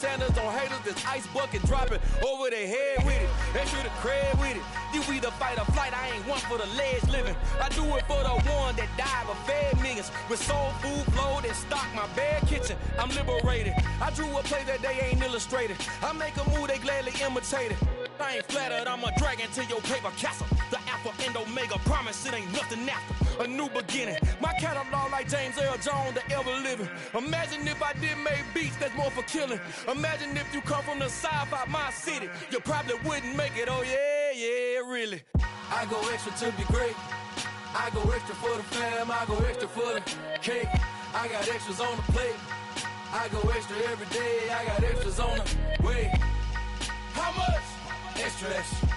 Sanders on haters, this ice bucket dropping over their head with it. Extra the cred with it. You either fight or flight, I ain't one for the ledge living. I do it for the one that died but fed millions. With soul food flowed and stocked my bare kitchen. I'm liberated. I drew a play that they ain't illustrated. I make a move, they gladly imitate it. I ain't flattered, I'm a dragon to your paper castle. The Alpha and Omega, promise it ain't nothing after. A new beginning. My catalog like James Earl Jones, the ever living. Imagine if I did make beats that's more for killing. Imagine if you come from the south out my city. You probably wouldn't make it, oh yeah, really. I go extra to be great. I go extra for the fam, I go extra for the cake. I got extras on the plate. I go extra every day, I got extras on the way. How much? Extra, extra.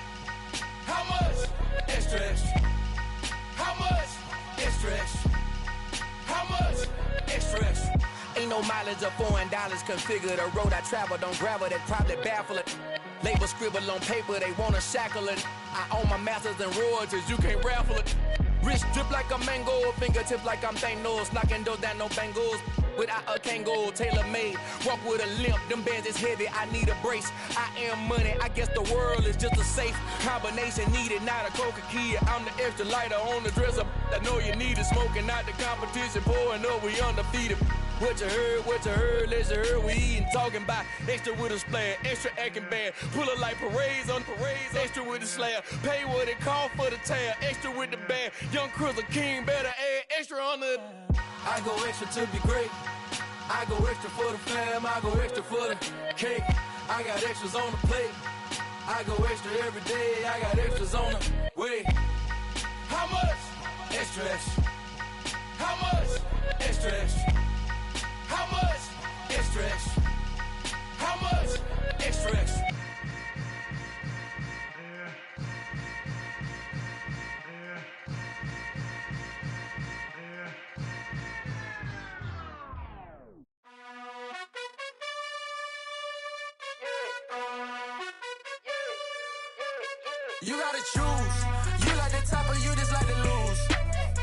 How much? Extra, extra. How much? Extra, extra. How much? Extra, extra. Ain't no mileage of $4 configure the road I travel. Don't gravel that probably baffle it. Label scribble on paper, they wanna shackle it. I own my masters and royalties, you can't raffle it. Wrist drip like a mango, fingertips like I'm Thanos. Knocking those down, no bangles. Without a Kango, tailor-made. Walk with a limp, them bands is heavy, I need a brace. I am money, I guess the world is just a safe combination needed, not a coca key. I'm the extra lighter on the dresser. I know you need it, smoking out the competition, pouring up, we undefeated. What you heard, let's heard, we eating, talking about extra with a splash, extra acting bad. Pull it like parades on parades, extra with the slab. Pay what it cost for the tab, extra with the band. Young Cruiser King, better add extra on the. I go extra to be great. I go extra for the fam, I go extra for the cake. I got extras on the plate. I go extra every day, I got extras on the way. How much? Extra, extra. How much? Extra, extra. How much? Extra, extra. How much? Extra, extra. You gotta choose. You like the top or you just like to lose.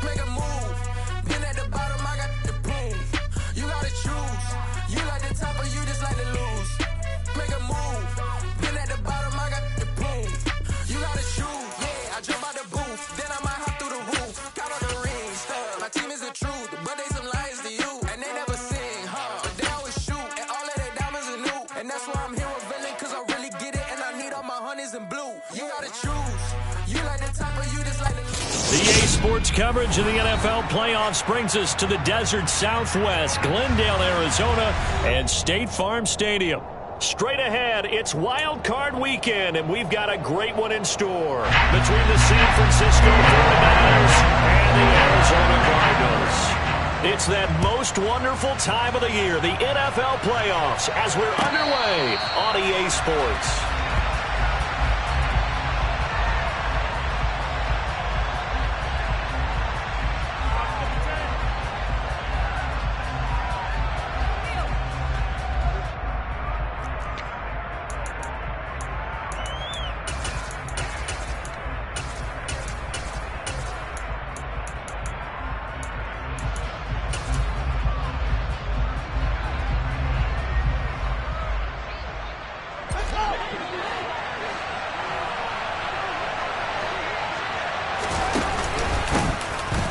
Make a move. Been at the bottom, I got the proof. You gotta choose. You like the top or you just like to lose. Make a move. Been at the bottom, I got the proof. You gotta choose. Yeah, I jump out the booth. Then I might hop through the roof. Count on the rings. My team is the truth, but they some liars to you. And they never sing, huh? But they always shoot. And all of their diamonds are new. And that's why I'm here with Villain, cause I really get it. And I need all my honeys in blue. You gotta choose. The EA Sports coverage of the NFL playoffs brings us to the desert Southwest, Glendale, Arizona, and State Farm Stadium. Straight ahead, it's Wild Card Weekend, and we've got a great one in store between the San Francisco 49ers and the Arizona Cardinals. It's that most wonderful time of the year, the NFL playoffs, as we're underway on EA Sports.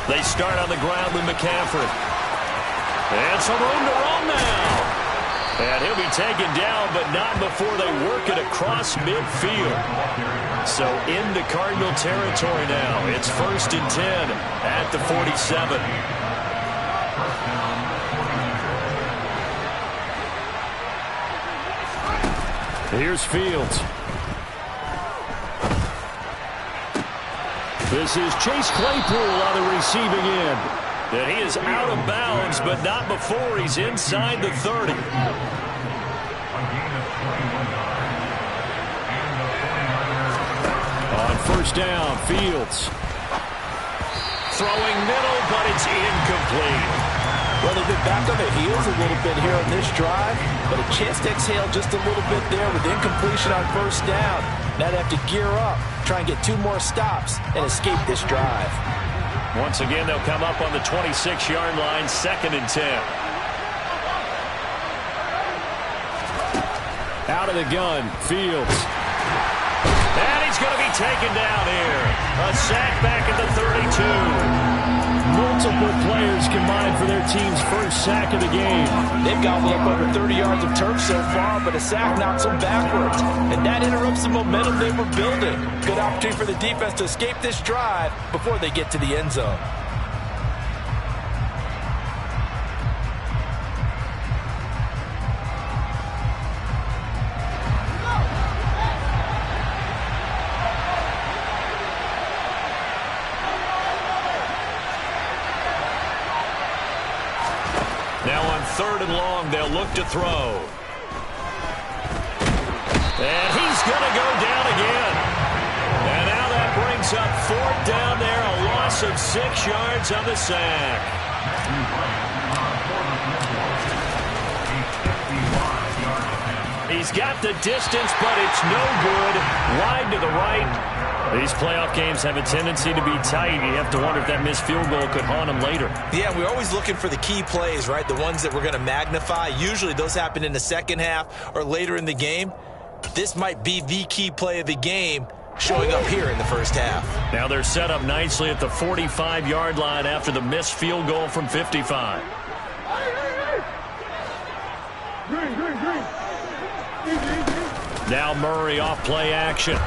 They start on the ground with McCaffrey. And some room to run now. And he'll be taken down, but not before they work it across midfield. So into Cardinal territory now. It's 1st and 10 at the 47. Here's Fields. This is Chase Claypool on the receiving end. And he is out of bounds, but not before he's inside the 30. On 1st down, Fields. Throwing middle, but it's incomplete. Well, they've been back on their heels a little bit here on this drive, but a chance to exhale just a little bit there with incompletion on 1st down. Now they have to gear up, try and get 2 more stops, and escape this drive. Once again, they'll come up on the 26-yard line, 2nd and 10. Out of the gun, Fields. And he's going to be taken down here. A sack back at the 32. Multiple players combined for their team's first sack of the game. They've gobbled up over 30 yards of turf so far, but a sack knocks them backwards. And that interrupts the momentum they were building. Good opportunity for the defense to escape this drive before they get to the end zone. Now on 3rd and long, they'll look to throw. And he's going to go down again. And now that brings up 4th down there, a loss of 6 yards on the sack. He's got the distance, but it's no good. Wide to the right. These playoff games have a tendency to be tight. You have to wonder if that missed field goal could haunt them later. Yeah, we're always looking for the key plays, right? The ones that we're going to magnify. Usually those happen in the second half or later in the game. This might be the key play of the game showing up here in the first half. Now they're set up nicely at the 45-yard line after the missed field goal from 55. Now Murray off play action.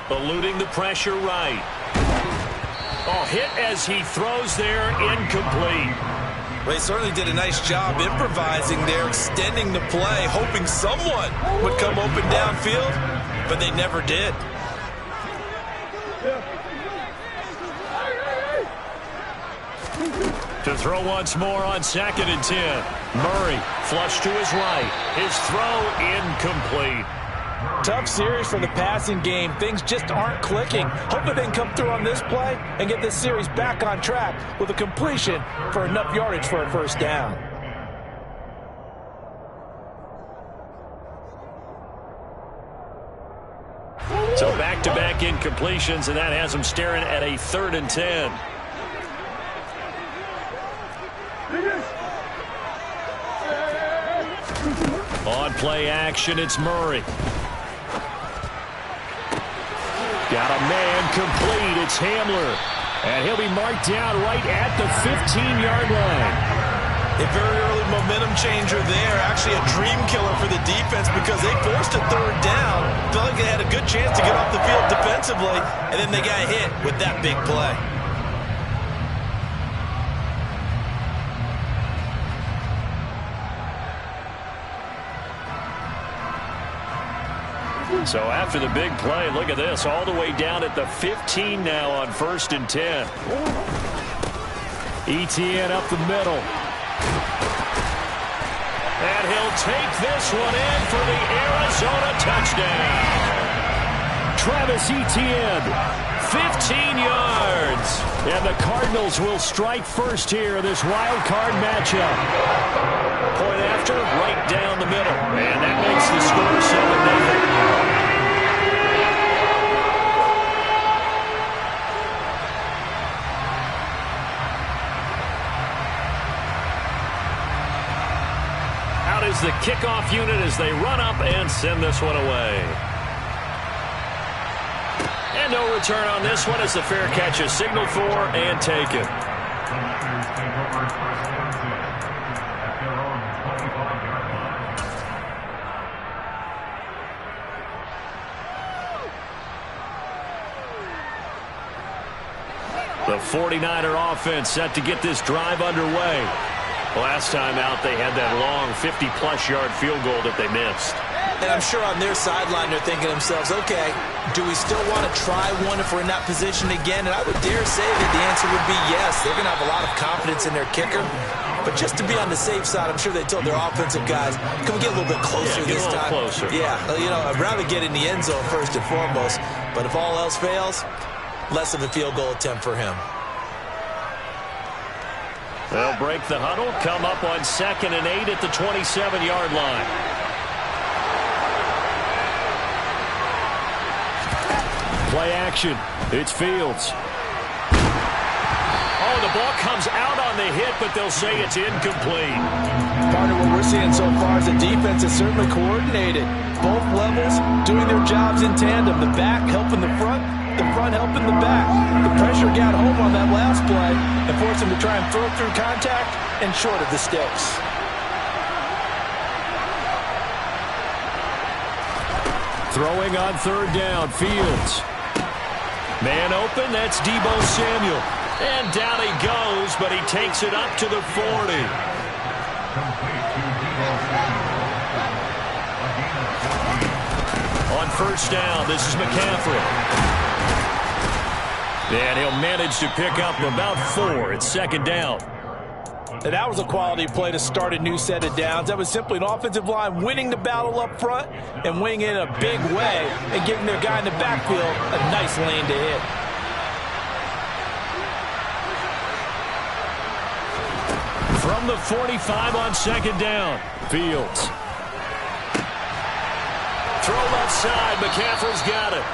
Eluding the pressure right. Oh, hit as he throws there, incomplete. Well, he certainly did a nice job improvising there, extending the play, hoping someone would come open downfield, but they never did. To throw once more on 2nd and 10. Murray flush to his right. His throw incomplete. Tough series for the passing game. Things just aren't clicking. Hoping they can come through on this play and get this series back on track with a completion for enough yardage for a first down. So back-to-back incompletions, and that has them staring at a 3rd and 10. On play action, it's Murray. Got a man complete. It's Hamler. And he'll be marked down right at the 15-yard line. A very early momentum changer there. Actually a dream killer for the defense because they forced a 3rd down. Felt like they had a good chance to get off the field defensively, and then they got hit with that big play. So after the big play, look at this, all the way down at the 15 now on 1st and 10. Etienne up the middle. And he'll take this one in for the Arizona touchdown. Travis Etienne, 15 yards. And the Cardinals will strike first here in this wild card matchup. Point after, right down the middle. And that makes the score 7-0. Is the kickoff unit as they run up and send this one away. And no return on this one as the fair catch is signaled for and taken. The 49er offense set to get this drive underway. Last time out, they had that long 50-plus yard field goal that they missed. And I'm sure on their sideline, they're thinking to themselves, okay, do we still want to try one if we're in that position again? And I would dare say that the answer would be yes. They're going to have a lot of confidence in their kicker. But just to be on the safe side, I'm sure they told their offensive guys, can we get a little bit closer this time? Closer. Yeah, you know, I'd rather get in the end zone first and foremost. But if all else fails, less of a field goal attempt for him. They'll break the huddle, come up on 2nd and 8 at the 27-yard line. Play action. It's Fields. Oh, the ball comes out on the hit, but they'll say it's incomplete. Part of what we're seeing so far is the defense is certainly coordinated. Both levels doing their jobs in tandem. The back helping the front helping the back. The pressure got home on that last play and forced him to try and throw through contact and short of the sticks. Throwing on third down, Fields. Man open, that's Deebo Samuel. And down he goes, but he takes it up to the 40. On first down, this is McCaffrey. And he'll manage to pick up about 4. It's second down. And that was a quality play to start a new set of downs. That was simply an offensive line winning the battle up front and winning it in a big way and giving their guy in the backfield a nice lane to hit. From the 45 on second down, Fields. Throw left side, McCaffrey's got it.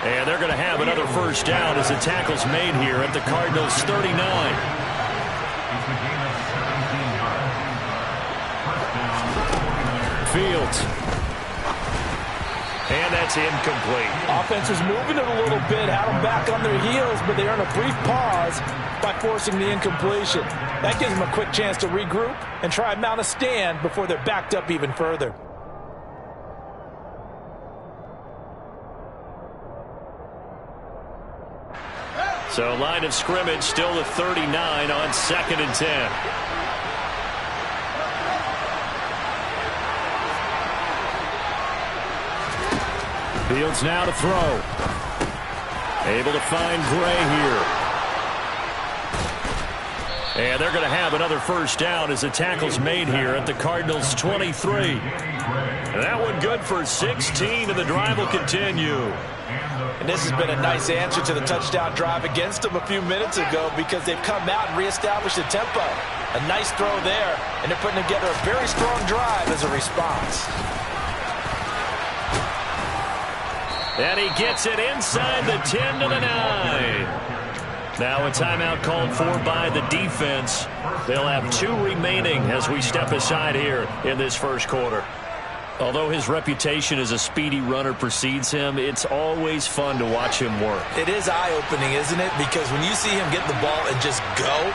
And they're going to have another first down as the tackle's made here at the Cardinals' 39. Fields. And that's incomplete. Offense is moving it a little bit, had them back on their heels, but they earn a brief pause by forcing the incompletion. That gives them a quick chance to regroup and try and mount a stand before they're backed up even further. So line of scrimmage still the 39 on 2nd and 10. Fields now to throw. Able to find Gray here. And they're going to have another first down as the tackle's made here at the Cardinals' 23. And that one good for 16, and the drive will continue. And this has been a nice answer to the touchdown drive against them a few minutes ago because they've come out and reestablished the tempo. A nice throw there, and they're putting together a very strong drive as a response. And he gets it inside the 10 to the 9. Now a timeout called for by the defense. They'll have 2 remaining as we step aside here in this first quarter. Although his reputation as a speedy runner precedes him, it's always fun to watch him work. It is eye-opening, isn't it? Because when you see him get the ball and just go,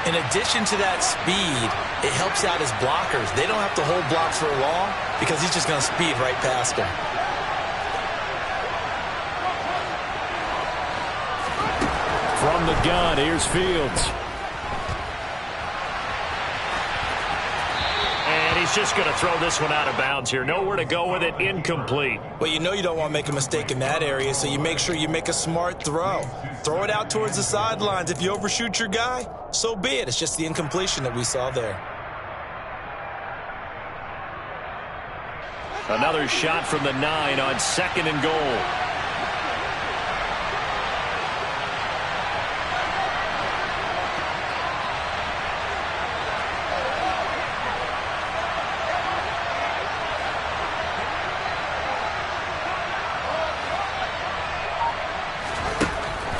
in addition to that speed, it helps out his blockers. They don't have to hold blocks for long because he's just going to speed right past them. From the gun, here's Fields. And he's just going to throw this one out of bounds here. Nowhere to go with it, incomplete. Well, you know you don't want to make a mistake in that area, so you make sure you make a smart throw. Throw it out towards the sidelines. If you overshoot your guy, so be it. It's just the incompletion that we saw there. Another shot from the 9 on 2nd and goal.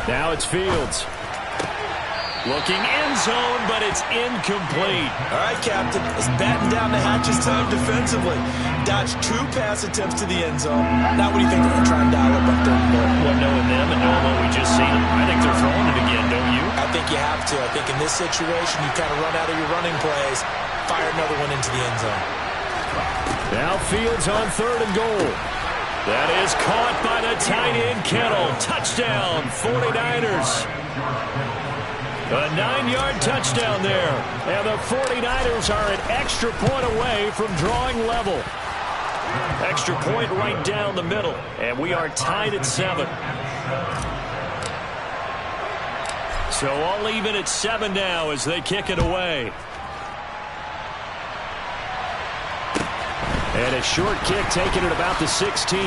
Now it's Fields. Looking end zone, but it's incomplete. All right, Captain. Let's batten down the hatches time defensively. Dodged 2 pass attempts to the end zone. Now what do you think they're going to try and dial up on 3rd and goal? Well, knowing them and knowing what we just seen, I think they're throwing it again, don't you? I think you have to. I think in this situation, you kind of run out of your running plays, fire another one into the end zone. Now Fields on 3rd and goal. That is caught by the tight end Kittle. Touchdown, 49ers. A 9-yard touchdown there. And the 49ers are an extra point away from drawing level. Extra point right down the middle. And we are tied at 7. So all even at 7 now as they kick it away. And a short kick taken at about the 16.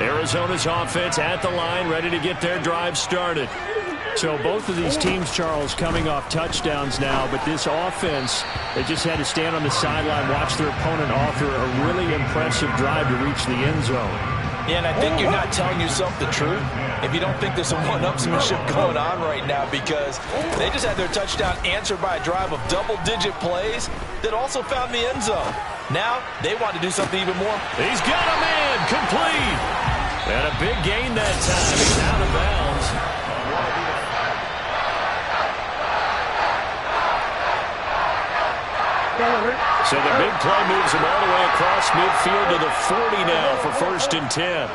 Arizona's offense at the line, ready to get their drive started. So both of these teams, Charles, coming off touchdowns now, but this offense, they just had to stand on the sideline, watch their opponent offer a really impressive drive to reach the end zone. Yeah, and I think you're not telling yourself the truth if you don't think there's some one-upsmanship going on right now, because they just had their touchdown answered by a drive of double-digit plays that also found the end zone. Now they want to do something even more. He's got a man, complete. And a big gain that time. He's out of bounds. So the big play moves him all the way across midfield to the 40 now for 1st and 10.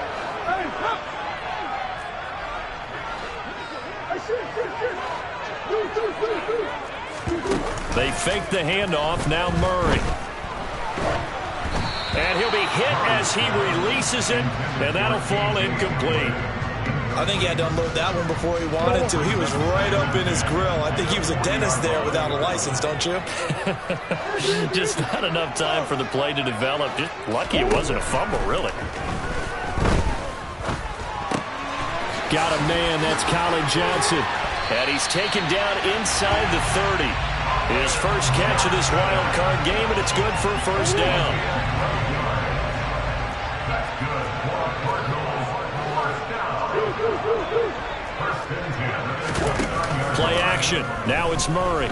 They fake the handoff. Now Murray. And he'll be hit as he releases it, and that'll fall incomplete. I think he had to unload that one before he wanted to. He was right up in his grill. I think he was a dentist there without a license, don't you? Just not enough time for the play to develop. Just lucky it wasn't a fumble, really. Got a man. That's Colin Johnson. And he's taken down inside the 30. His first catch of this wild card game, and it's good for a 1st down. Play action. Now it's Murray.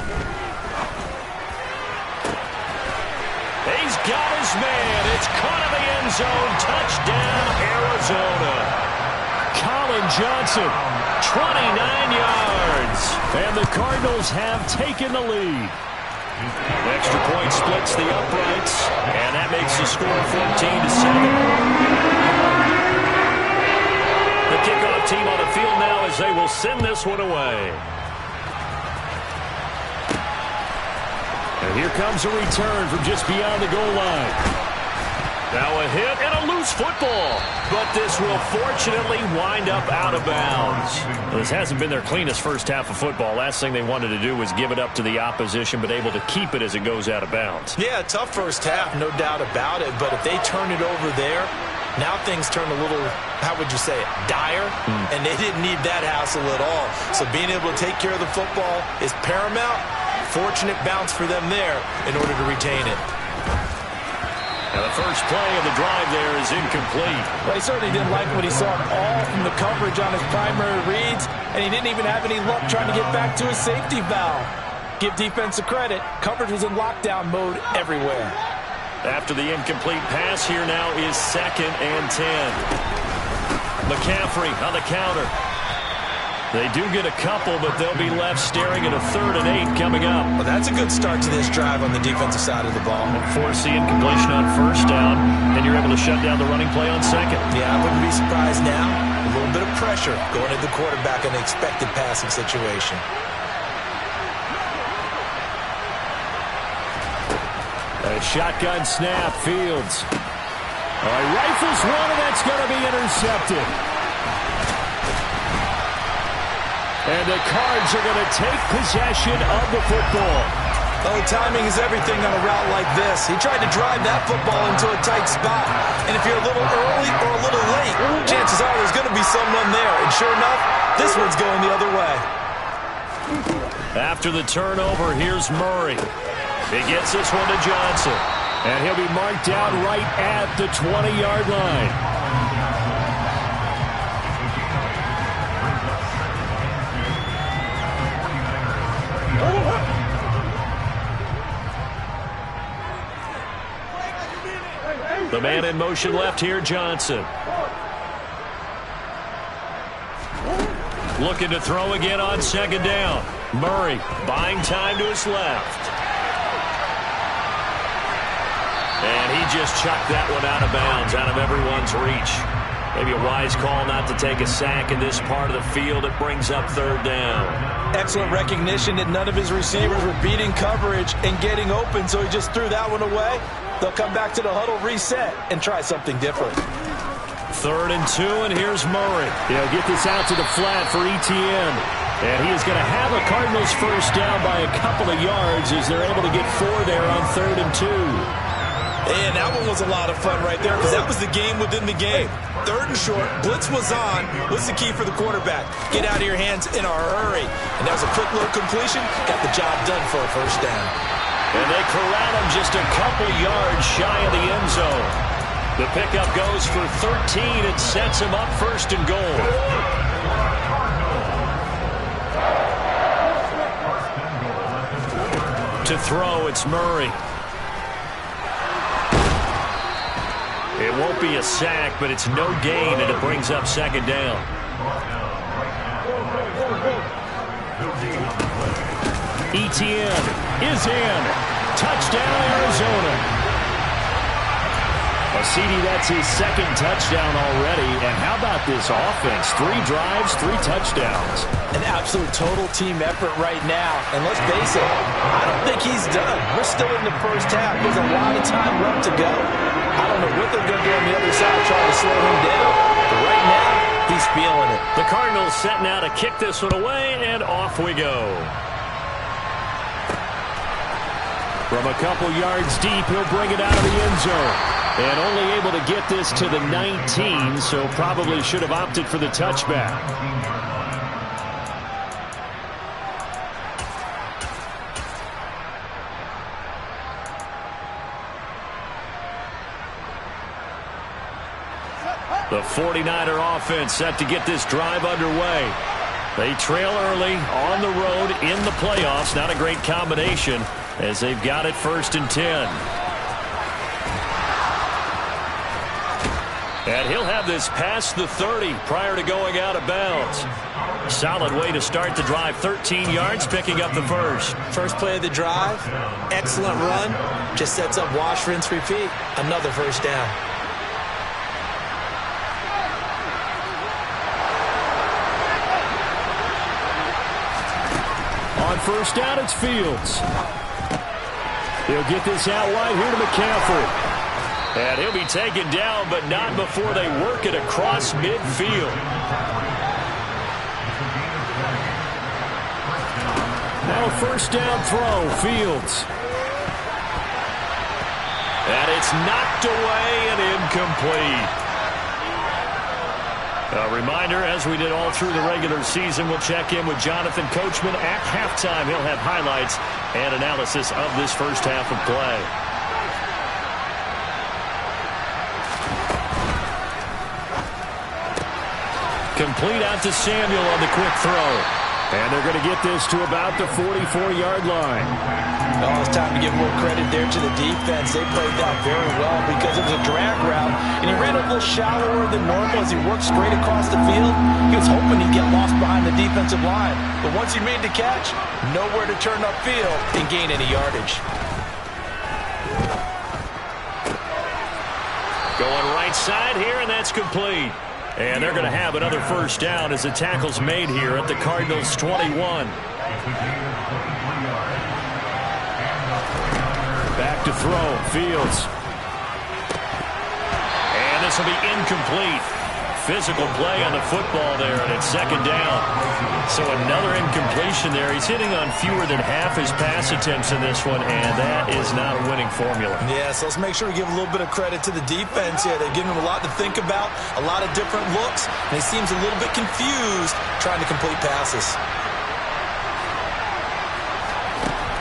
He's got his man. It's caught in the end zone. Touchdown, Arizona. Colin Johnson, 29 yards. And the Cardinals have taken the lead. Extra point splits the uprights, and that makes the score 14-7. The kickoff team on the field now as they will send this one away. And here comes a return from just beyond the goal line. Now a hit and a loose football. But this will fortunately wind up out of bounds. Well, this hasn't been their cleanest first half of football. Last thing they wanted to do was give it up to the opposition, but able to keep it as it goes out of bounds. Yeah, tough first half, no doubt about it. But if they turn it over there, now things turn a little, how would you say it, dire, and they didn't need that hassle at all. So being able to take care of the football is paramount. Fortunate bounce for them there in order to retain it. Now the first play of the drive there is incomplete. Well, he certainly didn't like what he saw all from the coverage on his primary reads, and he didn't even have any luck trying to get back to his safety valve. Give defense a credit. Coverage was in lockdown mode everywhere. After the incomplete pass, here now is 2nd and 10. McCaffrey on the counter. They do get a couple, but they'll be left staring at a 3rd and 8 coming up. Well, that's a good start to this drive on the defensive side of the ball. Force the incompletion on 1st down, and you're able to shut down the running play on 2nd. Yeah, I wouldn't be surprised now. A little bit of pressure going at the quarterback in the expected passing situation. A shotgun snap, Fields. All right, rifles one, and that's going to be intercepted. And the Cards are going to take possession of the football. Oh, timing is everything on a route like this. He tried to drive that football into a tight spot. And if you're a little early or a little late, chances are there's going to be someone there. And sure enough, this one's going the other way. After the turnover, here's Murray. He gets this one to Johnson. And he'll be marked down right at the 20-yard line. The man in motion left here, Johnson. Looking to throw again on 2nd down. Murray buying time to his left. And he just chucked that one out of bounds, out of everyone's reach. Maybe a wise call not to take a sack in this part of the field. It brings up 3rd down. Excellent recognition that none of his receivers were beating coverage and getting open, so he just threw that one away. They'll come back to the huddle, reset, and try something different. 3rd and 2, and here's Murray. He'll get this out to the flat for Etienne. And he is going to have a Cardinals 1st down by a couple of yards as they're able to get 4 there on 3rd and 2. And that one was a lot of fun right there because that was the game within the game. 3rd and short, blitz was on. What's the key for the quarterback? Get out of your hands in a hurry. And that was a quick little completion. Got the job done for a first down. And they corral him just a couple yards shy of the end zone. The pickup goes for 13 and sets him up 1st and goal. To throw, it's Murray. It won't be a sack, but it's no gain, and it brings up 2nd down. Etienne is in. Touchdown, Arizona. CD, that's his 2nd touchdown already. And how about this offense? 3 drives, 3 touchdowns. An absolute total team effort right now. And let's face it, I don't think he's done. We're still in the first half. There's a lot of time left to go. I don't know what they're going to do on the other side trying to slow him down. But right now, he's feeling it. The Cardinals setting out to kick this one away, and off we go. From a couple yards deep, he'll bring it out of the end zone. And only able to get this to the 19, so probably should have opted for the touchback. The 49er offense set to get this drive underway. They trail early on the road in the playoffs. Not a great combination as they've got it 1st and 10. And he'll have this past the 30 prior to going out of bounds. Solid way to start the drive. 13 yards, picking up the first. First play of the drive, excellent run. Just sets up wash, rinse, repeat. Another first down. On 1st down, it's Fields. He'll get this out wide here to McCaffrey. And he'll be taken down, but not before they work it across midfield. Now 1st down throw, Fields. And it's knocked away and incomplete. A reminder, as we did all through the regular season, we'll check in with Jonathan Coachman at halftime. He'll have highlights and analysis of this first half of play. Complete out to Samuel on the quick throw. And they're going to get this to about the 44-yard line. Oh, it's time to give more credit there to the defense. They played that very well because it was a drag route, and he ran a little shallower than normal as he worked straight across the field. He was hoping he'd get lost behind the defensive line. But once he made the catch, nowhere to turn upfield and gain any yardage. Going right side here, and that's complete. And they're going to have another first down as the tackle's made here at the Cardinals' 21. Back to throw, Fields. And this will be incomplete. Physical play on the football there, and it's 2nd down. So another incompletion there. He's hitting on fewer than half his pass attempts in this one, and that is not a winning formula. Yeah, so let's make sure we give a little bit of credit to the defense here. They're giving him a lot to think about, a lot of different looks, and he seems a little bit confused trying to complete passes.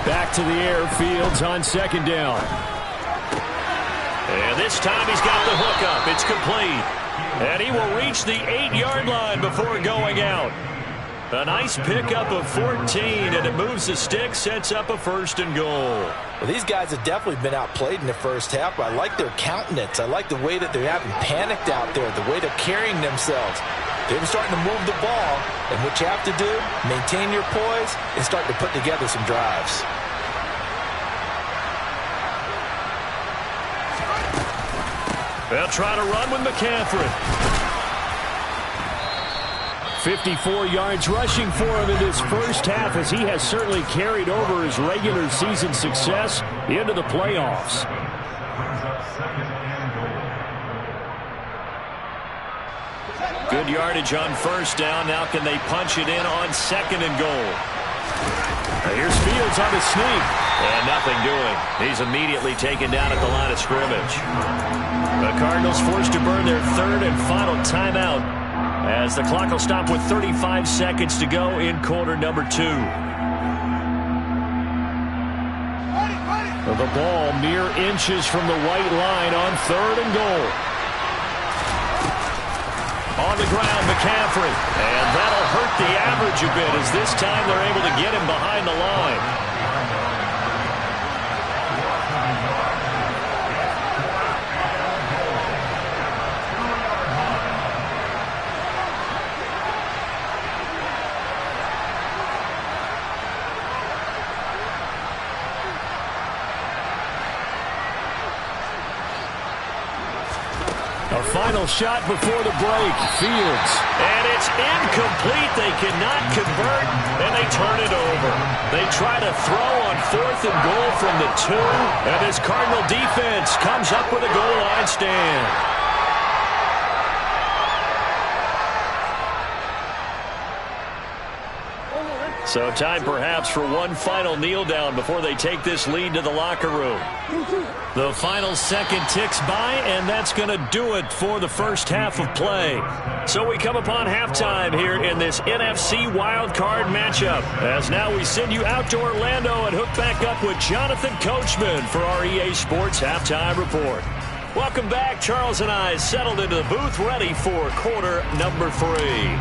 Back to the air, Fields on 2nd down. And this time he's got the hook up. It's complete. And he will reach the 8-yard line before going out. A nice pickup of 14, and it moves the stick, sets up a 1st and goal. Well, these guys have definitely been outplayed in the first half, but I like their countenance. I like the way that they're having panicked out there, the way they're carrying themselves. They're starting to move the ball, and what you have to do, maintain your poise and start to put together some drives. They'll try to run with McCaffrey. 54 yards rushing for him in this first half as he has certainly carried over his regular season success into the playoffs. Good yardage on 1st down. Now can they punch it in on 2nd and goal? Here's Fields on the sneak. And nothing doing. He's immediately taken down at the line of scrimmage. The Cardinals forced to burn their third and final timeout as the clock will stop with 35 seconds to go in quarter number 2. The ball mere inches from the white line on 3rd and goal. On the ground, McCaffrey. And that'll hurt the average a bit as this time they're able to get him behind the line. A final shot before the break. Fields. And it's incomplete. They cannot convert, and they turn it over. They try to throw on 4th and goal from the 2, and this Cardinal defense comes up with a goal line stand. So time perhaps for one final kneel down before they take this lead to the locker room. The final second ticks by, and that's going to do it for the first half of play. So we come upon halftime here in this NFC wildcard matchup. As now we send you out to Orlando and hook back up with Jonathan Coachman for our EA Sports Halftime Report. Welcome back. Charles and I settled into the booth ready for quarter number 3.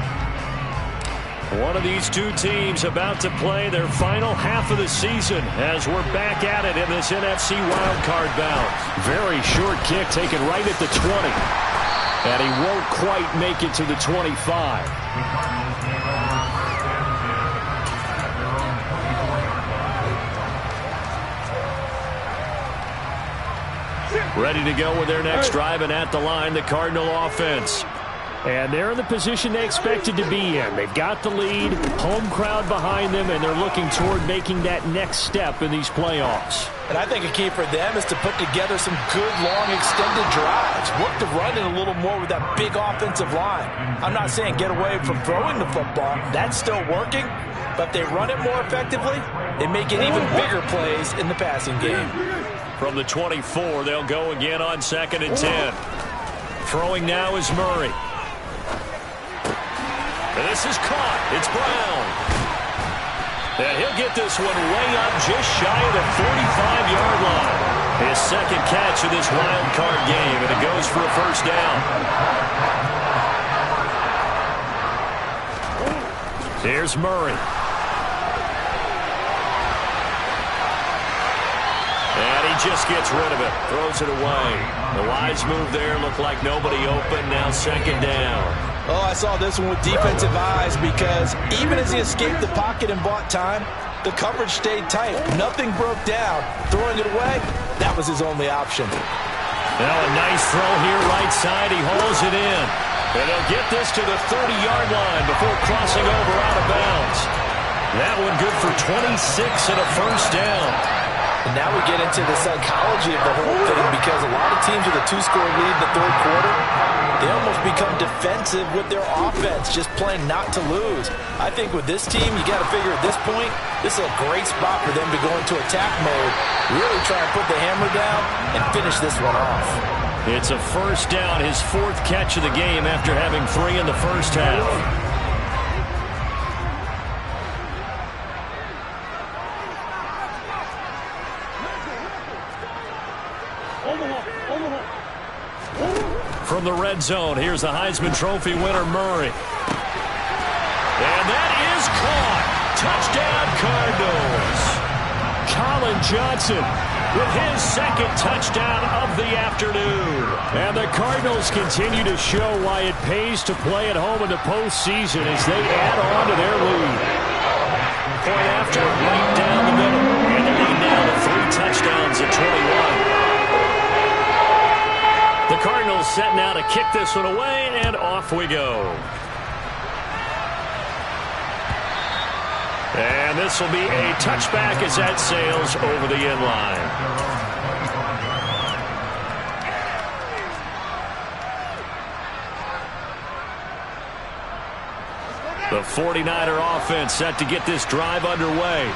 One of these two teams about to play their final half of the season as we're back at it in this NFC wildcard bout. Very short kick taken right at the 20. And he won't quite make it to the 25. Ready to go with their next drive, and at the line, the Cardinal offense. And they're in the position they expected to be in. They've got the lead, home crowd behind them, and they're looking toward making that next step in these playoffs. And I think a key for them is to put together some good, long, extended drives. Work the run in a little more with that big offensive line. I'm not saying get away from throwing the football. That's still working. But if they run it more effectively, they may get even bigger plays in the passing game. From the 24, they'll go again on 2nd and 10. Throwing now is Murray. And this is caught. It's Brown. And he'll get this one way up just shy of the 45-yard line. His second catch of this wild card game, and it goes for a first down. Here's Murray. And he just gets rid of it. Throws it away. The wise move there. Looked like nobody open. Now 2nd down. Oh, I saw this one with defensive eyes because even as he escaped the pocket and bought time, the coverage stayed tight. Nothing broke down. Throwing it away, that was his only option. Now a nice throw here right side. He hauls it in. And he'll get this to the 30-yard line before crossing over out of bounds. That one good for 26 and a first down. And now we get into the psychology of the whole thing because a lot of teams with a 2-score lead in the 3rd quarter, they almost become defensive with their offense, just playing not to lose. I think with this team, you got to figure at this point, this is a great spot for them to go into attack mode, really try and put the hammer down and finish this one off. It's a first down, his 4th catch of the game after having 3 in the first half. From the red zone, here's the Heisman Trophy winner, Murray. And that is caught. Touchdown, Cardinals. Colin Johnson with his 2nd touchdown of the afternoon. And the Cardinals continue to show why it pays to play at home in the postseason as they add on to their lead. Point after, right down the middle. And the lead now to 3 touchdowns at 21. The Cardinals set now to kick this one away, and off we go. And this will be a touchback as that sails over the end line. The 49er offense set to get this drive underway.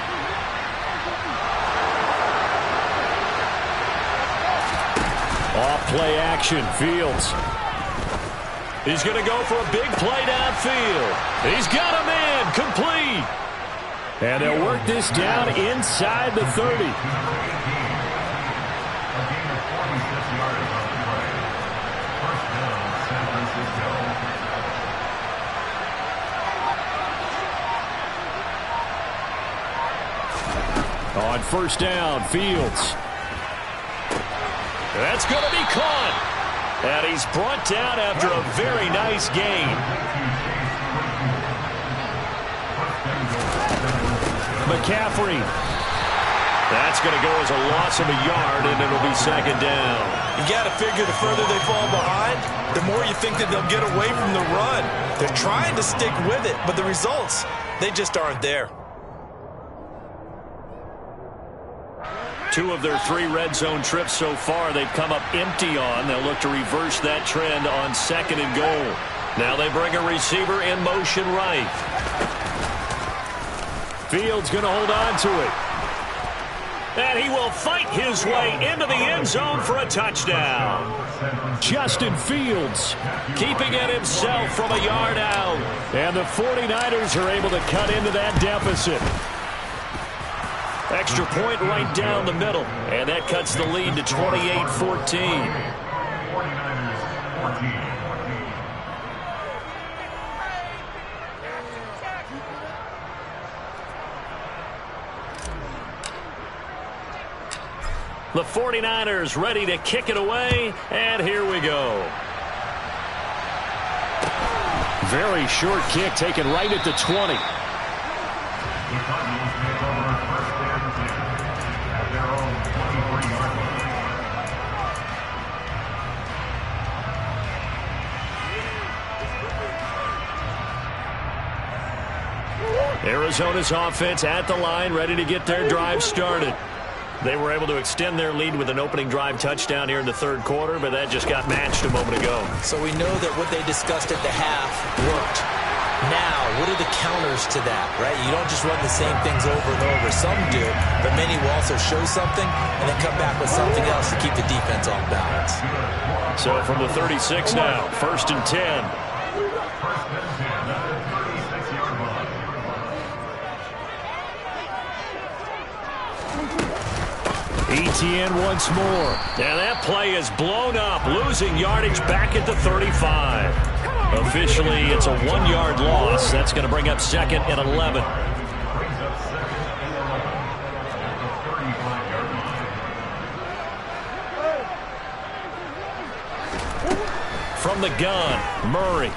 Off play action, Fields. He's going to go for a big play downfield. He's got him in, complete. And they'll work this down inside the 30. On first down, Fields. That's going to be caught. And he's brought down after a very nice gain. McCaffrey. That's going to go as a loss of a yard, and it'll be second down. You got to figure the further they fall behind, the more you think that they'll get away from the run. They're trying to stick with it, but the results, they just aren't there. 2 of their 3 red zone trips so far they've come up empty on. They'll look to reverse that trend on second and goal. Now they bring a receiver in motion right. Fields going to hold on to it. And he will fight his way into the end zone for a touchdown. Justin Fields keeping it himself from a yard out. And the 49ers are able to cut into that deficit. Extra point right down the middle. And that cuts the lead to 28-14. The 49ers ready to kick it away, and here we go. Very short kick taken right at the 20. Arizona's offense at the line, ready to get their drive started. They were able to extend their lead with an opening drive touchdown here in the third quarter, but that just got matched a moment ago. So we know that what they discussed at the half worked. Now, what are the counters to that, right? You don't just run the same things over and over. Some do, but many will also show something and then come back with something else to keep the defense off balance. So from the 36 now, 1st and 10. Etienne once more. And that play is blown up, losing yardage back at the 35. Officially, it's a 1-yard loss. That's going to bring up 2nd and 11. From the gun, Murray.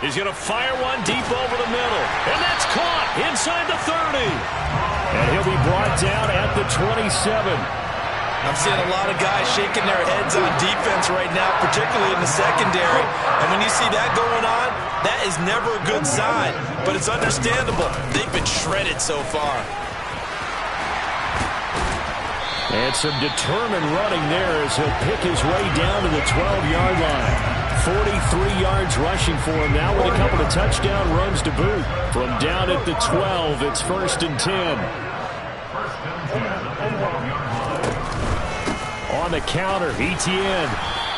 He's going to fire one deep over the middle. And that's caught inside the 30. And he'll be brought down at the 27. I'm seeing a lot of guys shaking their heads on defense right now, particularly in the secondary. And when you see that going on, that is never a good sign. But it's understandable. They've been shredded so far. And some determined running there as he'll pick his way down to the 12-yard line. 43 yards rushing for him now with a couple of touchdown runs to boot. From down at the 12, it's 1st and 10. On the counter, Etienne.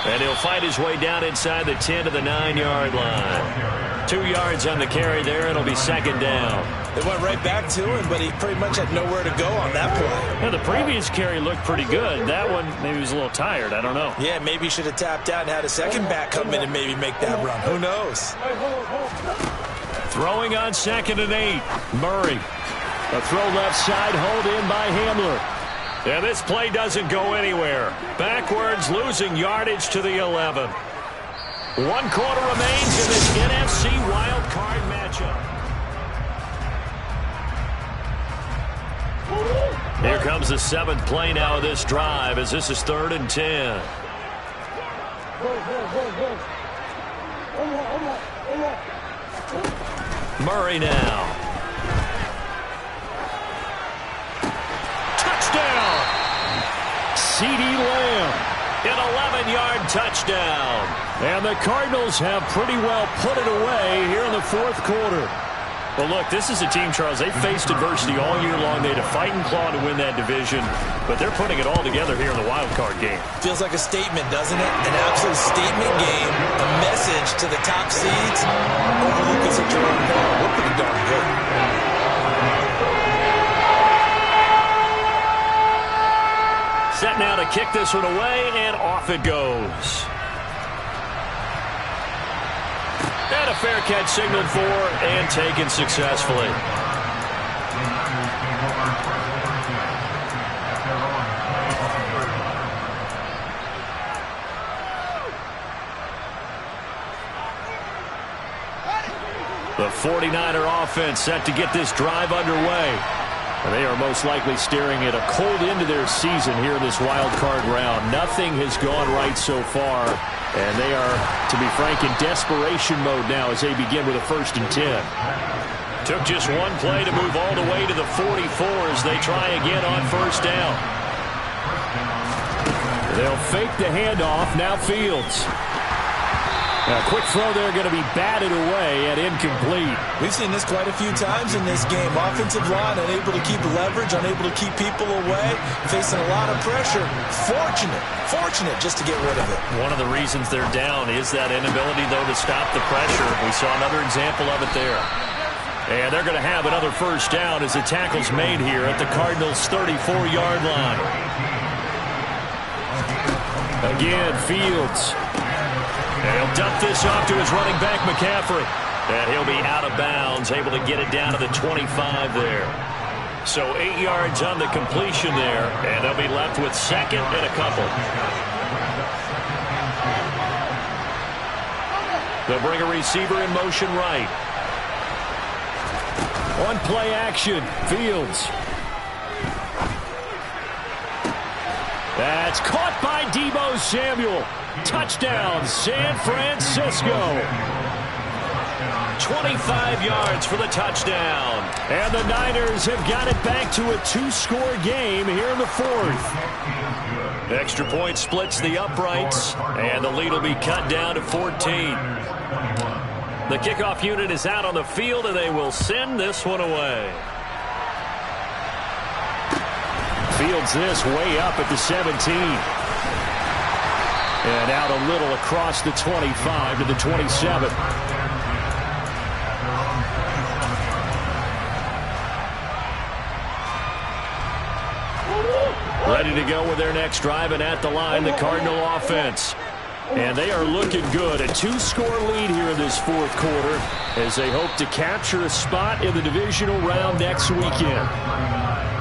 And he'll fight his way down inside the 10 to the 9-yard line. 2 yards on the carry there. It'll be 2nd down. They went right back to him, but he pretty much had nowhere to go on that play. Yeah, the previous carry looked pretty good. That one, maybe he was a little tired. I don't know. Yeah, maybe he should have tapped out and had a second back come in and maybe make that run. Who knows? Throwing on 2nd and 8. Murray. A throw left side, hold in by Hamler. And this play doesn't go anywhere. Backwards, losing yardage to the 11. 1 quarter remains in this NFC wild card matchup. Here comes the 7th play now of this drive as this is 3rd and 10. Murray now. Touchdown! CeeDee Lamb. And An 11-yard touchdown. And the Cardinals have pretty well put it away here in the fourth quarter. Well, look, this is a team, Charles, they faced adversity all year long. They had to fight and claw to win that division, but they're putting it all together here in the wild card game. Feels like a statement, doesn't it? An absolute statement game, a message to the top seeds. Overlooking such a run there. We're pretty darn good. Set now to kick this one away, and off it goes. And a fair catch signaled for and taken successfully. The 49er offense set to get this drive underway. They are most likely staring at a cold end to their season here in this wild card round. Nothing has gone right so far, and they are, to be frank, in desperation mode now as they begin with a 1st and 10. Took just one play to move all the way to the 44 as they try again on 1st down. They'll fake the handoff. Now Fields. A quick throw there going to be batted away and incomplete. We've seen this quite a few times in this game. Offensive line unable to keep leverage, unable to keep people away, facing a lot of pressure. Fortunate just to get rid of it. One of the reasons they're down is that inability, though, to stop the pressure. We saw another example of it there. And they're going to have another 1st down as the tackle's made here at the Cardinals' 34-yard line. Again, Fields. And he'll dump this off to his running back, McCaffrey. And he'll be out of bounds, able to get it down to the 25 there. So 8 yards on the completion there, and they'll be left with 2nd and a couple. They'll bring a receiver in motion right. On play action, Fields. That's caught by Deebo Samuel. Touchdown, San Francisco. 25 yards for the touchdown. And the Niners have got it back to a 2-score game here in the 4th. Extra point splits the uprights, and the lead will be cut down to 14. The kickoff unit is out on the field, and they will send this one away. Fields this way up at the 17. And out a little across the 25 to the 27. Ready to go with their next drive, and at the line, the Cardinal offense. And they are looking good. A 2-score lead here in this 4th quarter as they hope to capture a spot in the divisional round next weekend.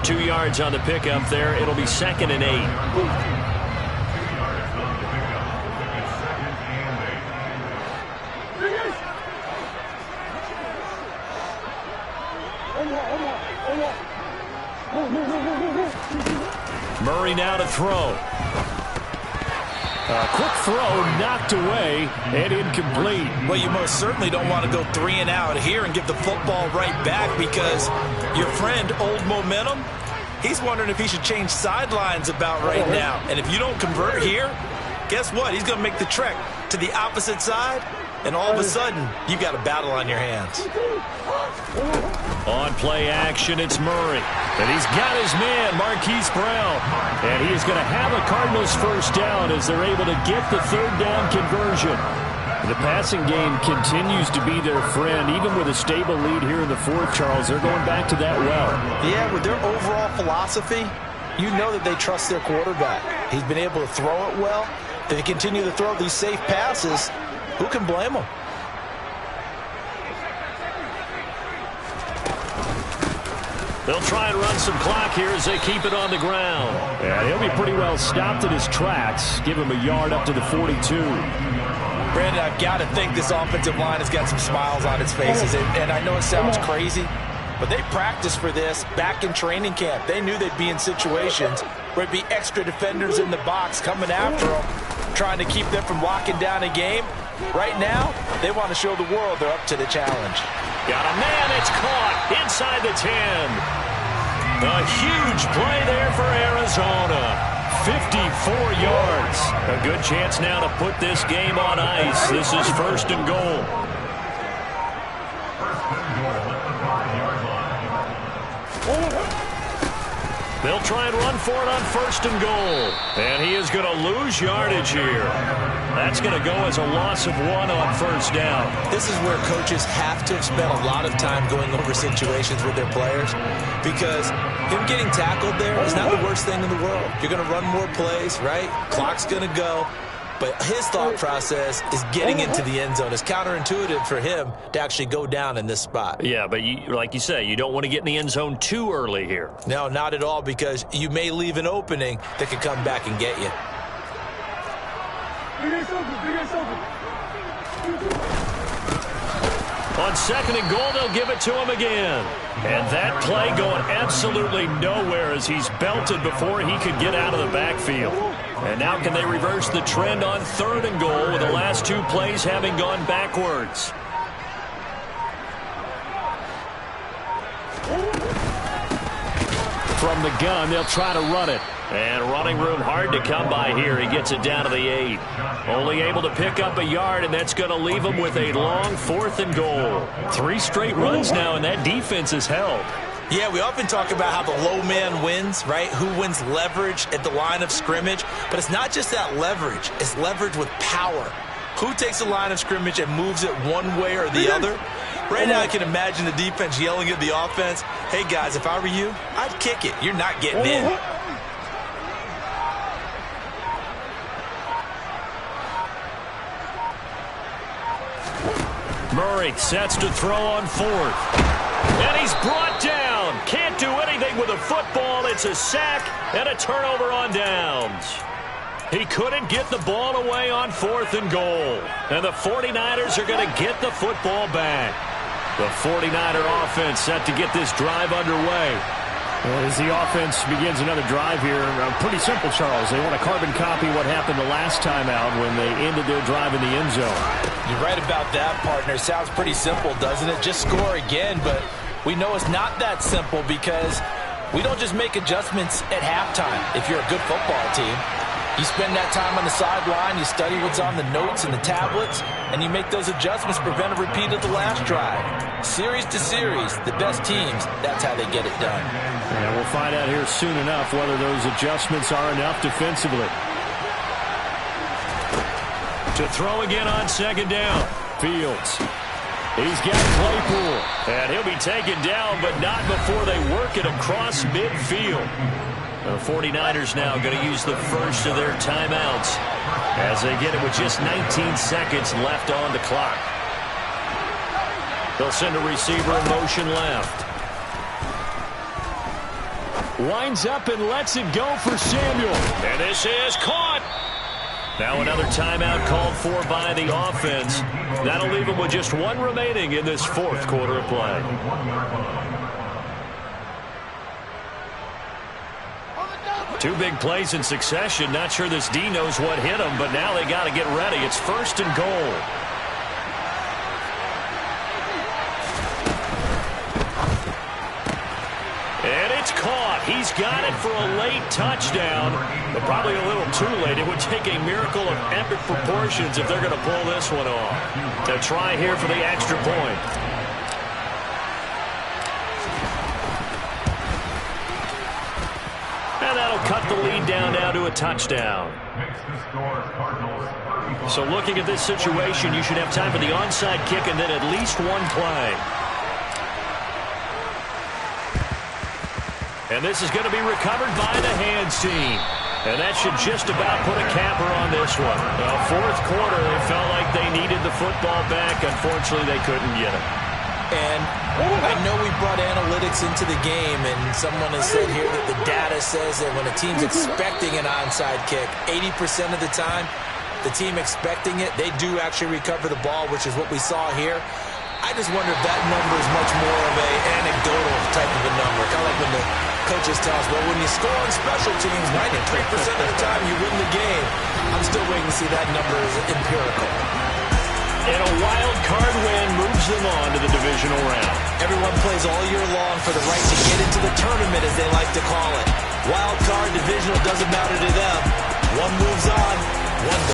2 yards on the pickup there. It'll be 2nd and 8. Murray now to throw. A quick throw knocked away and incomplete. Well, you most certainly don't want to go 3 and out here and give the football right back, because your friend, Old Momentum, he's wondering if he should change sidelines about right now. And if you don't convert here, guess what? He's going to make the trek to the opposite side, and all of a sudden, you've got a battle on your hands. On play action, it's Murray. And he's got his man, Marquise Brown. And he is going to have a Cardinals 1st down as they're able to get the 3rd down conversion. The passing game continues to be their friend. Even with a stable lead here in the 4th, Charles, they're going back to that well. Yeah, with their overall philosophy, you know that they trust their quarterback. He's been able to throw it well. If they continue to throw these safe passes, who can blame them? They'll try and run some clock here as they keep it on the ground. And he'll be pretty well stopped in his tracks. Give him a yard up to the 42. Brandon, I've got to think this offensive line has got some smiles on its faces. And I know it sounds crazy, but they practiced for this back in training camp. They knew they'd be in situations where it'd be extra defenders in the box coming after them, trying to keep them from locking down a game. Right now, they want to show the world they're up to the challenge. Got a man, it's caught inside the 10. A huge play there for Arizona. 54 yards. A good chance now to put this game on ice. This is 1st and goal. They'll try and run for it on 1st and goal. And he is going to lose yardage here. That's going to go as a loss of 1 on 1st down. This is where coaches have to have spent a lot of time going over situations with their players, because him getting tackled there is not the worst thing in the world. You're going to run more plays, right? Clock's going to go. But his thought process is getting into the end zone. It's counterintuitive for him to actually go down in this spot. Yeah, but like you say, you don't want to get in the end zone too early here. No, not at all, because you may leave an opening that could come back and get you. On 2nd and goal, they'll give it to him again. And that play going absolutely nowhere as he's belted before he could get out of the backfield. And now can they reverse the trend on 3rd and goal with the last 2 plays having gone backwards? From the gun, they'll try to run it. And running room hard to come by here. He gets it down to the 8. Only able to pick up a yard, and that's going to leave him with a long 4th and goal. 3 straight runs now, and that defense is held. Yeah, we often talk about how the low man wins, right? Who wins leverage at the line of scrimmage. But it's not just that leverage. It's leverage with power. Who takes the line of scrimmage and moves it one way or the other? Right now I can imagine the defense yelling at the offense, hey, guys, if I were you, I'd kick it. You're not getting in. Murray sets to throw on 4th. And he's brought down. Can't do anything with a football. It's a sack and a turnover on downs. He couldn't get the ball away on 4th and goal. And the 49ers are going to get the football back. The 49er offense set to get this drive underway. As the offense begins another drive here, pretty simple, Charles. They want to carbon copy what happened the last time out when they ended their drive in the end zone. You're right about that, partner. Sounds pretty simple, doesn't it? Just score again, but we know it's not that simple because we don't just make adjustments at halftime if you're a good football team. You spend that time on the sideline, you study what's on the notes and the tablets, and you make those adjustments to prevent a repeat of the last drive. Series to series, the best teams, that's how they get it done. And we'll find out here soon enough whether those adjustments are enough defensively. To throw again on 2nd down. Fields. He's got Claypool. And he'll be taken down, but not before they work it across midfield. The 49ers now going to use the first of their timeouts as they get it with just 19 seconds left on the clock. They'll send a receiver in motion left. Winds up and lets it go for Samuel. And this is caught. Now another timeout called for by the offense. That'll leave them with just 1 remaining in this 4th quarter of play. 2 big plays in succession. Not sure this D knows what hit him, but now they got to get ready. It's 1st and goal. And it's caught. He's got it for a late touchdown, but probably a little too late. It would take a miracle of epic proportions if they're going to pull this one off. A try here for the extra point. And that'll cut the lead down now to a touchdown. So looking at this situation, you should have time for the onside kick and then at least 1 play. And this is going to be recovered by the hands team. And that should just about put a capper on this one. 4th quarter, they felt like they needed the football back. Unfortunately, they couldn't get it. And I know we brought analytics into the game, and someone has said here that the data says that when a team's expecting an onside kick, 80% of the time, the team expecting it, they do actually recover the ball, which is what we saw here. I just wonder if that number is much more of an anecdotal type of a number. Kind of like when the coaches tell us, well, when you score on special teams, 93% of the time you win the game. I'm still waiting to see that number is empirical. And a wild card win moves them on to the divisional round. Everyone plays all year long for the right to get into the tournament, as they like to call it. Wild card, divisional, doesn't matter to them. One moves on, one